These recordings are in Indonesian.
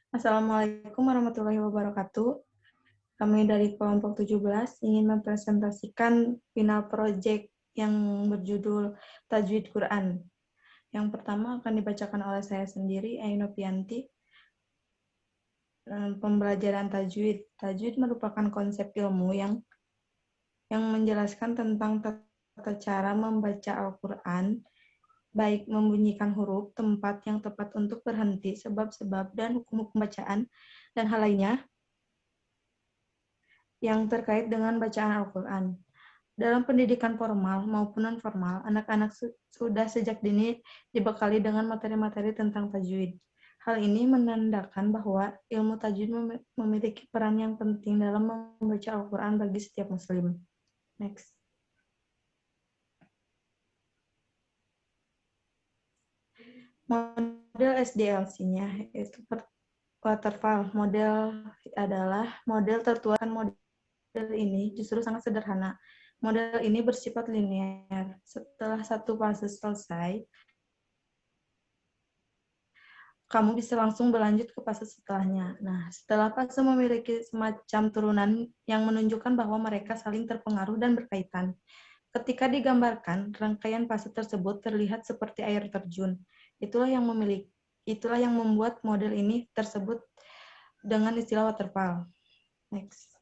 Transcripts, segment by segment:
Assalamualaikum warahmatullahi wabarakatuh. Kami dari kelompok 17 ingin mempresentasikan final project yang berjudul Tajwid Quran. Yang pertama akan dibacakan oleh saya sendiri, Ainopianti. Pembelajaran tajwid. Tajwid merupakan konsep ilmu yang menjelaskan tentang tata cara membaca Al-Quran, baik membunyikan huruf, tempat yang tepat untuk berhenti, sebab-sebab, dan hukum-hukum bacaan, dan hal lainnya yang terkait dengan bacaan Al-Quran. Dalam pendidikan formal maupun non-formal, anak-anak sudah sejak dini dibekali dengan materi-materi tentang tajwid. Hal ini menandakan bahwa ilmu tajwid memiliki peran yang penting dalam membaca Al-Quran bagi setiap muslim. Next. Model SDLC-nya yaitu waterfall. Model adalah model tertua. Model ini justru sangat sederhana. Model ini bersifat linear. Setelah satu fase selesai, kamu bisa langsung berlanjut ke fase setelahnya. Nah, setelah fase memiliki semacam turunan yang menunjukkan bahwa mereka saling terpengaruh dan berkaitan. Ketika digambarkan, rangkaian fase tersebut terlihat seperti air terjun. Itulah yang membuat model ini tersebut dengan istilah waterfall. Next.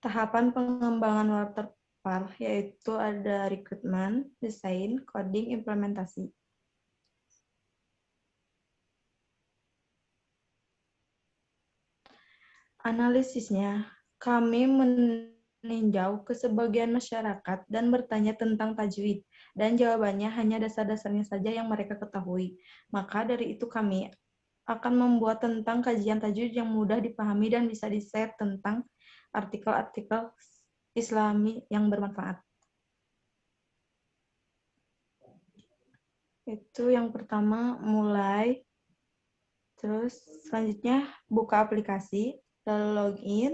Tahapan pengembangan waterfall yaitu ada rekrutmen, desain, coding, implementasi. Analisisnya, kami meninjau ke sebagian masyarakat dan bertanya tentang tajwid, dan jawabannya hanya dasar-dasarnya saja yang mereka ketahui. Maka dari itu kami akan membuat tentang kajian tajwid yang mudah dipahami dan bisa di-share tentang artikel-artikel Islami yang bermanfaat. Itu yang pertama, mulai. Terus selanjutnya buka aplikasi, lalu login,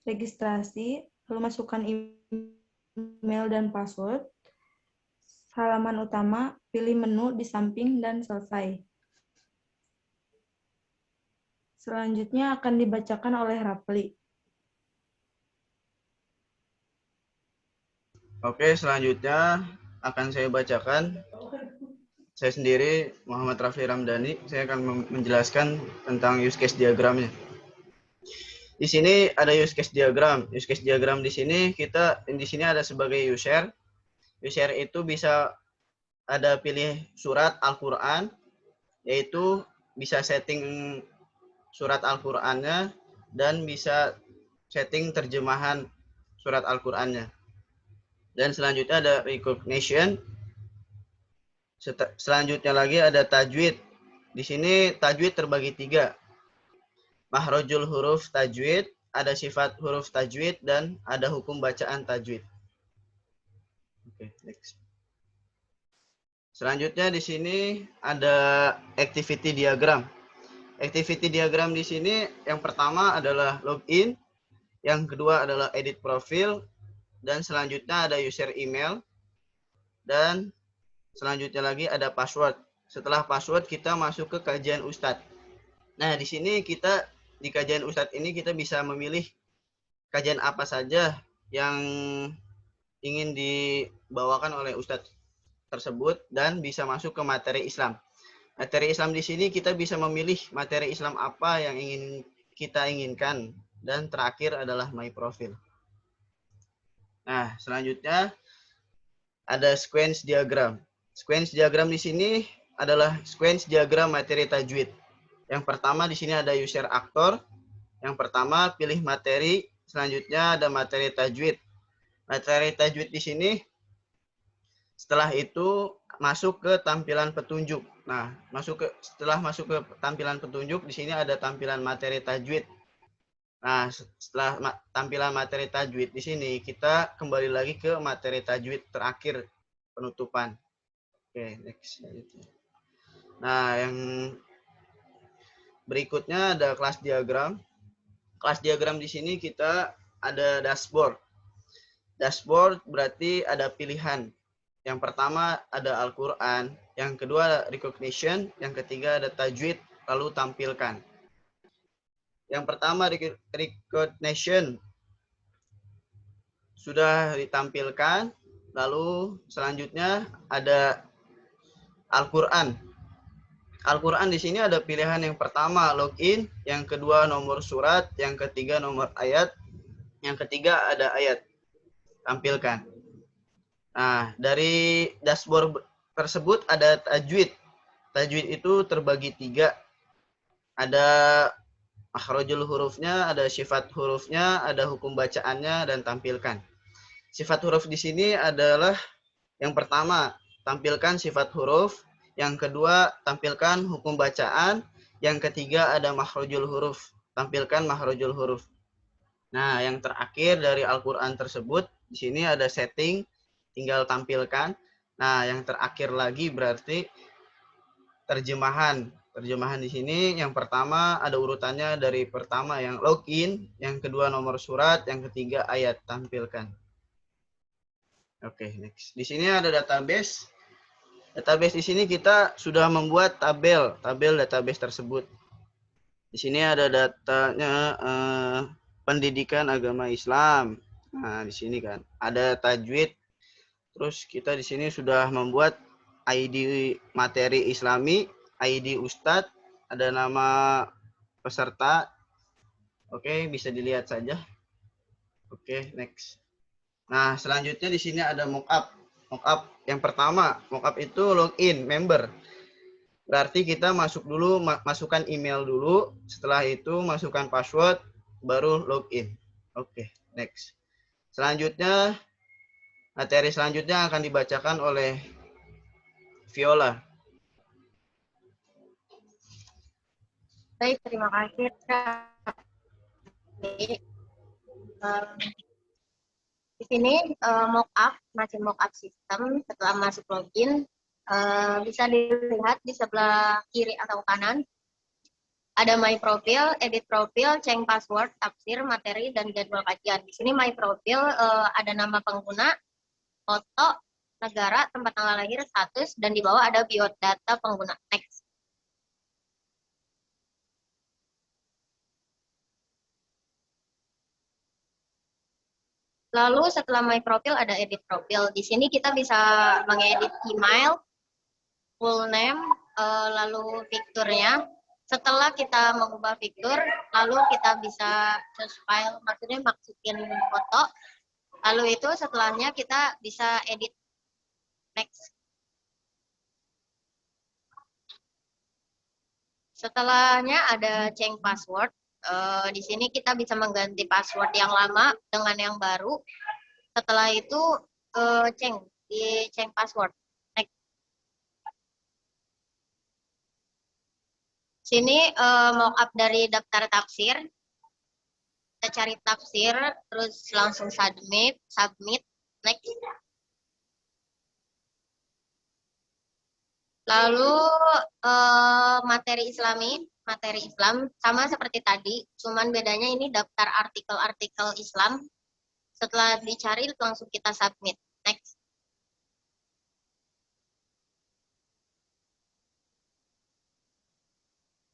registrasi, lalu masukkan email dan password. Halaman utama, pilih menu di samping dan selesai. Selanjutnya akan dibacakan oleh Rapli. Oke, selanjutnya akan saya bacakan. Saya sendiri, Muhammad Rafli Ramdhani, saya akan menjelaskan tentang use case diagramnya. Di sini ada use case diagram. Use case diagram di sini ada sebagai user. User itu bisa ada pilih surat Al-Qur'an, yaitu bisa setting surat Al-Qur'annya dan bisa setting terjemahan surat Al-Qur'annya. Dan selanjutnya ada recognition. Selanjutnya lagi ada tajwid. Di sini tajwid terbagi 3. Mahrojul huruf tajwid, ada sifat huruf tajwid, dan ada hukum bacaan tajwid. Oke, next. Selanjutnya di sini ada activity diagram. Activity diagram di sini yang pertama adalah login, yang kedua adalah edit profil, dan selanjutnya ada user email, dan selanjutnya lagi ada password. Setelah password kita masuk ke kajian Ustadz. Nah, di sini di kajian Ustadz ini kita bisa memilih kajian apa saja yang ingin dibawakan oleh Ustadz tersebut dan bisa masuk ke materi Islam. Materi Islam di sini kita bisa memilih materi Islam apa yang kita inginkan, dan terakhir adalah my profile. Nah, selanjutnya ada sequence diagram. Sequence diagram di sini adalah sequence diagram materi tajwid. Yang pertama di sini ada user aktor. Yang pertama pilih materi, selanjutnya ada materi tajwid. Materi tajwid di sini setelah itu masuk ke tampilan petunjuk. Nah, setelah masuk ke tampilan petunjuk, di sini ada tampilan materi tajwid. Nah, setelah tampilan materi tajwid di sini kita kembali lagi ke materi tajwid terakhir penutupan. Oke, next. Nah, yang berikutnya ada kelas diagram. Kelas diagram di sini kita ada dashboard. Dashboard berarti ada pilihan. Yang pertama ada Al-Quran, yang kedua ada recognition, yang ketiga ada tajwid, lalu tampilkan. Yang pertama recognition sudah ditampilkan, lalu selanjutnya ada Al-Quran. Al-Quran di sini ada pilihan yang pertama login, yang kedua nomor surat, yang ketiga nomor ayat, yang ketiga ada ayat. Tampilkan. Nah, dari dashboard tersebut ada tajwid. Tajwid itu terbagi 3. Ada makhrajul hurufnya, ada sifat hurufnya, ada hukum bacaannya, dan tampilkan. Sifat huruf di sini adalah yang pertama, tampilkan sifat huruf. Yang kedua, tampilkan hukum bacaan. Yang ketiga, ada makhrajul huruf. Tampilkan makhrajul huruf. Nah, yang terakhir dari Al-Quran tersebut, di sini ada setting, tinggal tampilkan. Nah, yang terakhir lagi berarti terjemahan. Terjemahan di sini yang pertama ada urutannya dari pertama yang login, yang kedua nomor surat, yang ketiga ayat, tampilkan. Oke, next. Di sini ada database. Database di sini kita sudah membuat tabel database tersebut. Di sini ada datanya pendidikan agama Islam. Nah, di sini kan ada tajwid. Terus kita di sini sudah membuat ID materi Islami, ID Ustadz, ada nama peserta. Oke, bisa dilihat saja. Oke, next. Nah, selanjutnya di sini ada mockup. Mockup yang pertama, mockup itu login member. Berarti kita masuk dulu, masukkan email dulu. Setelah itu masukkan password, baru login. Oke, next. Selanjutnya, materi selanjutnya akan dibacakan oleh Viola. Baik, terima kasih. Di sini masih mockup sistem. Setelah masuk login, bisa dilihat di sebelah kiri atau kanan ada my profile, edit profile, change password, tafsir, materi, dan jadwal kajian. Di sini my profile ada nama pengguna, foto, negara, tempat tanggal lahir, status, dan di bawah ada biodata pengguna. Next. Lalu setelah my profile ada edit profile. Di sini kita bisa mengedit email, full name, lalu fiturnya. Setelah kita mengubah fitur, lalu kita bisa choose file, maksudnya masukin foto. Lalu itu setelahnya kita bisa edit. Next. Setelahnya ada change password. Di sini kita bisa mengganti password yang lama dengan yang baru. Setelah itu change password. Next. Sini mockup dari daftar tafsir. Kita cari tafsir, terus langsung submit. Next. Lalu materi Islam sama seperti tadi, cuman bedanya ini daftar artikel-artikel Islam. Setelah dicari langsung kita submit. Next.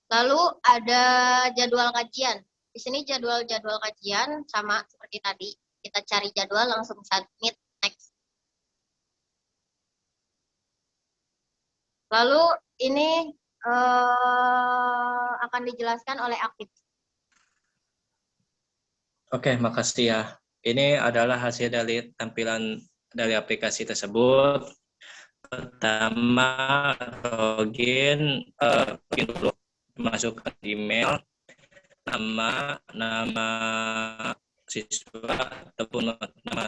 Lalu ada jadwal kajian. Di sini jadwal kajian sama seperti tadi. Kita cari jadwal langsung submit. Next. Lalu ini akan dijelaskan oleh aktif. Oke, makasih ya. Ini adalah hasil dari tampilan dari aplikasi tersebut. Pertama, login dulu, masukkan email, nama siswa ataupun nama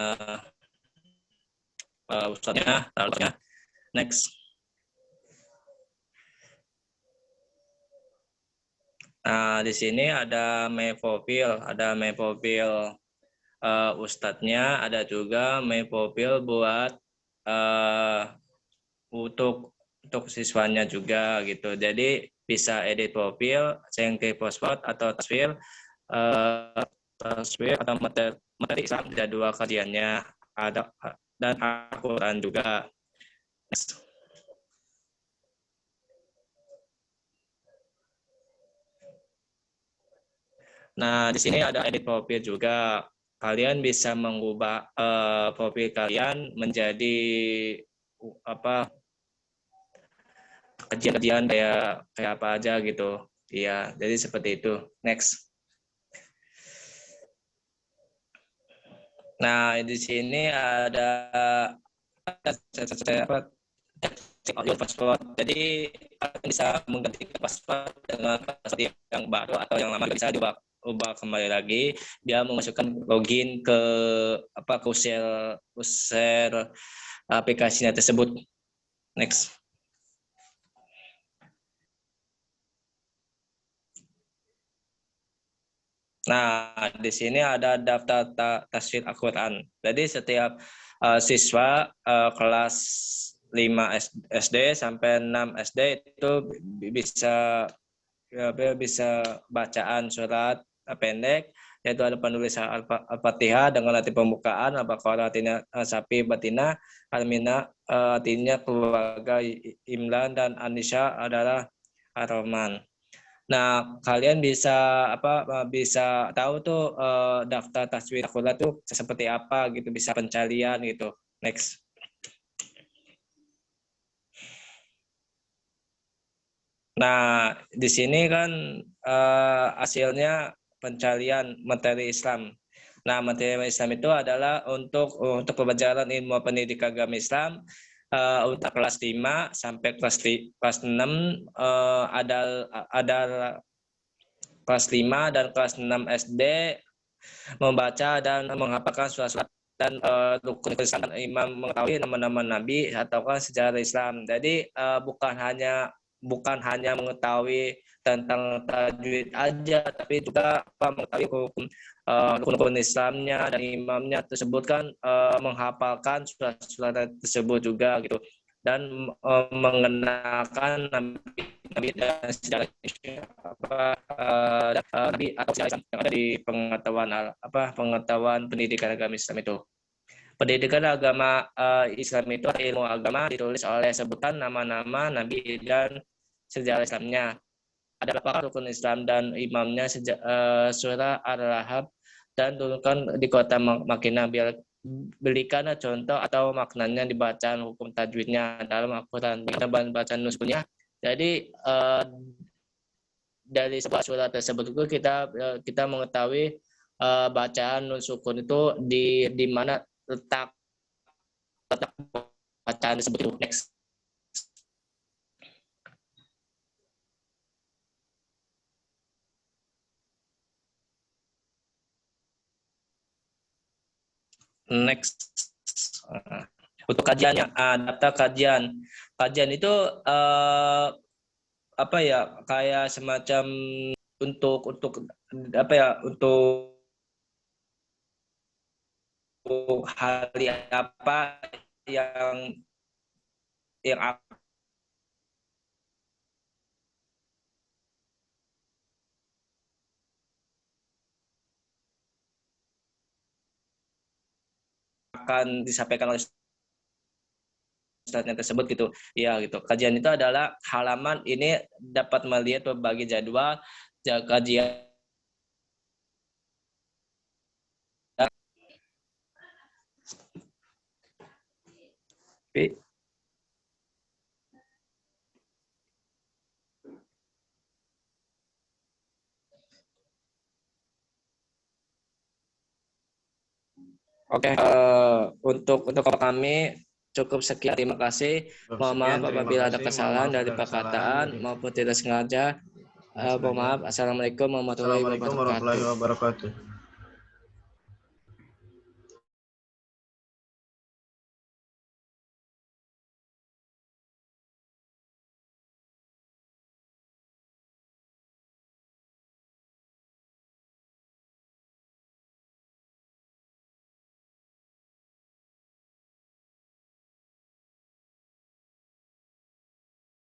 ustadznya, lalunya. Next. Nah, di sini ada my profile, ustadznya, ada juga my profile buat untuk siswanya juga gitu. Jadi bisa edit profil, change password atau tafsir atau materi Islam, jadwal kajiannya ada dan Al-Quran juga. Next. Nah, di sini ada edit profil juga. Kalian bisa mengubah profil kalian menjadi apa kajian-kajian kayak apa aja gitu. Iya, jadi seperti itu. Next. Nah, di sini ada your password. Jadi kalian bisa mengganti password dengan password yang baru atau yang lama bisa diubah kembali lagi. Dia memasukkan login ke user aplikasinya tersebut. Next. Nah, di sini ada daftar tasfir Al-Quran. Jadi setiap siswa kelas 5 SD sampai 6 SD itu bisa bacaan surat pendek, yaitu ada penulisan Al-Fatihah dengan arti pembukaan, Al-Baqarah artinya sapi batina, Al-Mina artinya keluarga Imran, dan An-Nisa adalah Ar-Rahman. Nah, kalian bisa bisa tahu tuh daftar taswir Al-Quran tuh seperti apa gitu, bisa pencarian gitu. Next. Nah, di sini kan hasilnya pencarian materi Islam. Nah, materi Islam itu adalah untuk pembelajaran ilmu pendidikan agama Islam untuk kelas 5 sampai kelas 6 ada kelas 5 dan kelas 6 SD membaca dan menghafalkan surat-surat dan rukun Islam, imam mengetahui nama-nama nabi ataukah sejarah Islam. Jadi bukan hanya mengetahui tentang tajwid aja, tapi juga mengetahui rukun Islamnya dan imamnya tersebut kan, menghafalkan surat-surat tersebut juga gitu, dan mengenalkan nabi dan sejarah nabi atau sejarah Islam yang ada di pengetahuan pendidikan agama Islam itu. Pendidikan agama Islam itu ilmu agama ditulis oleh sebutan nama-nama nabi dan sejarah Islamnya. Ada berapa rukun Islam dan imamnya, surah Ar-Rahab, dan turunkan di kota Makkah. Berikan contoh atau maknanya di bacaan hukum tajwidnya dalam Al-Quran, bacaan nusulnya. Jadi dari sebuah surat tersebut itu kita mengetahui bacaan nun sukun itu di mana letak bacaan tersebut itu. Next. Untuk kajiannya, daftar kajian. Kajian itu kayak semacam untuk hal apa yang akan disampaikan oleh ustadznya tersebut gitu. Ya gitu. Kajian itu adalah halaman ini dapat melihat berbagai jadwal kajian. Oke, untuk kami cukup sekian. Terima kasih. Mohon maaf apabila ada kesalahan dari perkataan maupun tidak sengaja. Mohon maaf. Assalamualaikum warahmatullahi wabarakatuh.